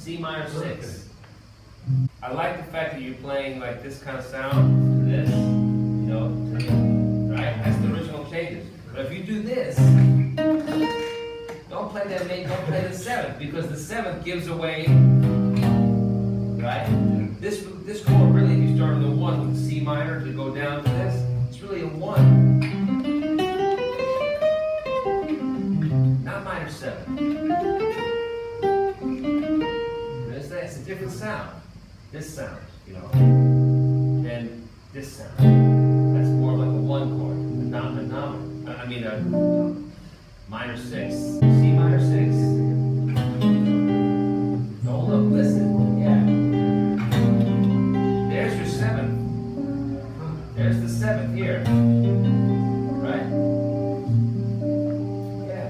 C minor 6. I like the fact that you're playing like this kind of sound to this, you know, to this, right? That's the original changes. But if you do this, don't play that main, don't play the 7th, because the 7th gives away, right? This chord really, if you start with a 1 with C minor to go down to this, it's really a 1. Not minor 7. It's a different sound. This sound, you know, than this sound. That's more like a 1 chord. A minor 6. C minor 6. Don't look, listen. Yeah. There's your 7th. There's the 7th here. Right? Yeah.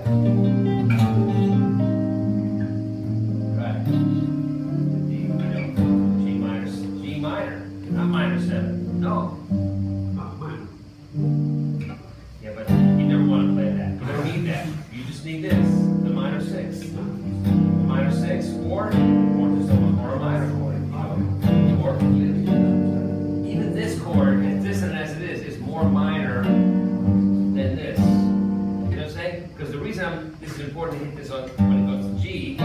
Right. G minor. Not minor 7. No. Not minor. Yeah, but you never want to play that. You don't need that. You just need this. The minor 6. The minor 6 or just a minor chord. Or even this chord, as dissonant as it is more minor than this. You know what I'm saying? Because the reason this is important to hit this on when it goes to G.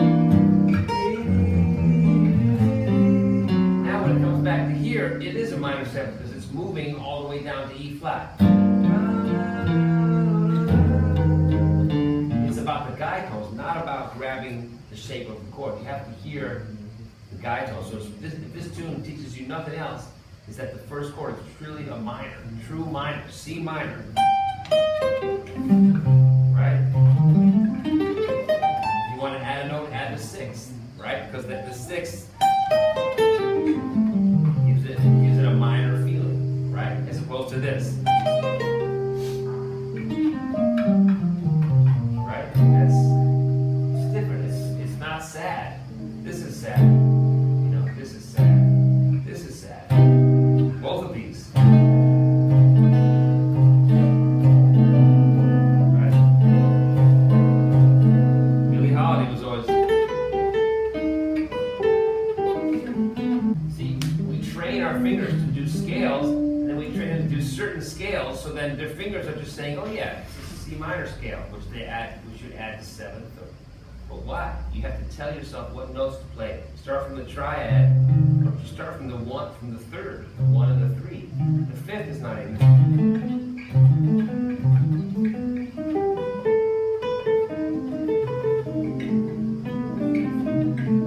Now when it comes back to here, it is a minor 7 because it's moving all the way down to E flat. It's about the guide tones, not about grabbing the shape of the chord. You have to hear the guide tones. So if this tune teaches you nothing else, is that the first chord is truly a minor, true minor, C minor. Right? If you want to add a note, add the 6th, right? Because the 6th gives it a minor feeling, right? As opposed to this. Right? It's different. It's not sad. This is sad. You know, this is sad. This is sad. Both of these. Right? Billie Holiday was always. See, we train our fingers to do scales, and then we train them to do certain scales, so then their fingers are just saying, oh yeah, this is a C minor scale, which we should add the 7th. But why? You have to tell yourself what notes to play. Start from the triad, or start from the 1, from the 3rd, the 1 and the 3. The 5th is not in there.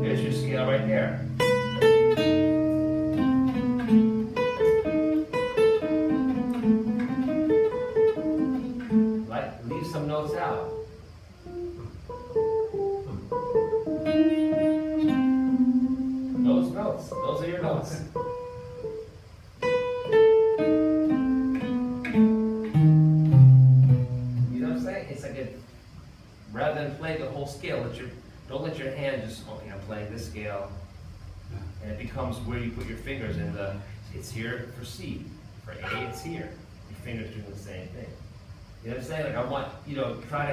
There's your scale right there. Leave some notes out. Those notes, those are your notes. You know what I'm saying? It's like rather than play the whole scale, don't let your hand just, okay, I'm playing this scale, and it becomes where you put your fingers in it's here for C. For A, it's here. Your fingers doing the same thing. You know what I'm saying? Like I want, try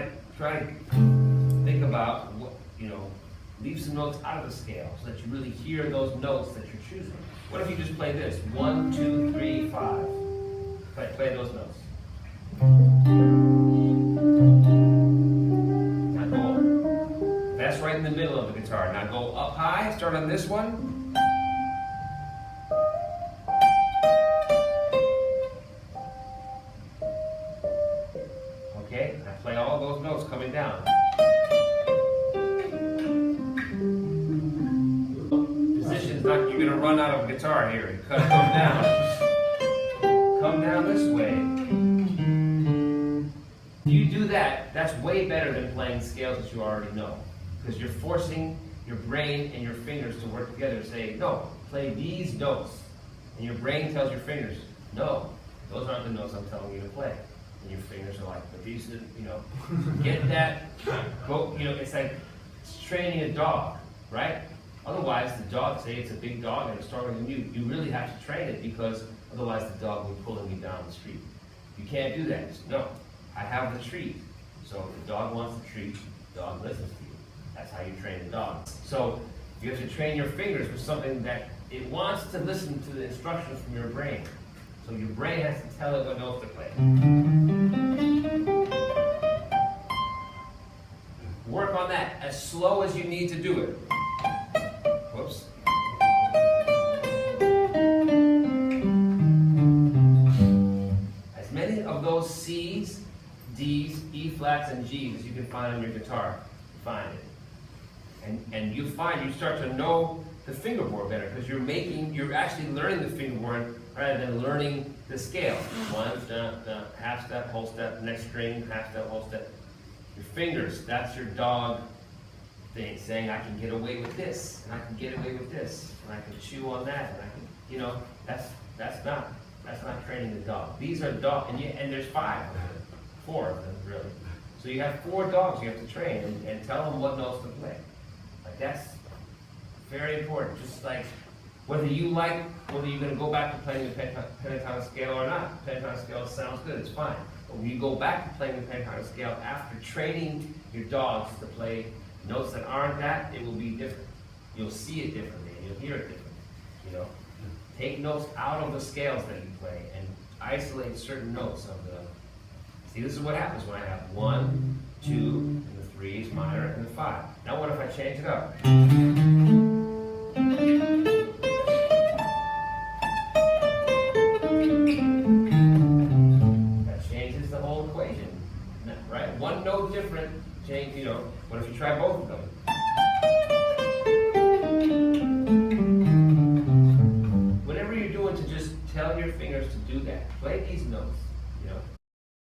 to think about what, leave some notes out of the scale so that you really hear those notes that you're choosing. What if you just play this? 1, 2, 3, 5. Play those notes. Now go. That's right in the middle of the guitar. Now go up high, start on this one. Okay, now play all those notes coming down. You're going to run out of guitar here. You gotta come down. Come down this way. If you do that, that's way better than playing scales that you already know. Because you're forcing your brain and your fingers to work together to say, no, play these notes. And your brain tells your fingers, no, those aren't the notes I'm telling you to play. And your fingers are like, but these are, get that, go, it's like training a dog, right? Otherwise, the dog, say it's a big dog and it's stronger than you, you really have to train it because otherwise the dog will be pulling you down the street. You can't do that. No, I have the treat. So if the dog wants the treat, the dog listens to you. That's how you train the dog. So You have to train your fingers with something that it wants to listen to the instructions from your brain. So your brain has to tell it what notes to play. Work on that as slow as you need to do it. Whoops. As many of those C's, D's, E flats, and G's as you can find on your guitar, find it. And you find you start to know the fingerboard better because you're actually learning the fingerboard rather than learning the scale. One step, half step, whole step, next string, half step, whole step. Your fingers, that's your dog thing, saying I can get away with this, and I can get away with this, and I can chew on that, and I can, you know, that's not training the dog. These are dogs, and there's 5 of them, 4 of them really. So you have 4 dogs you have to train and tell them what notes to play. Like that's very important. Just like whether you're going to go back to playing the pentatonic scale or not. Pentatonic scale sounds good, it's fine. But when you go back to playing the pentatonic scale after training your dogs to play notes that aren't that, it will be different. You'll see it differently and you'll hear it differently. You know, take notes out of the scales that you play and isolate certain notes of the. See, this is what happens when I have 1, 2, and the 3 is minor, and the 5. Now what if I change it up? That changes the whole equation, right? One note different, change, you know, what if you try both of them? Whatever you're doing to just tell your fingers to do that, play these notes, you know.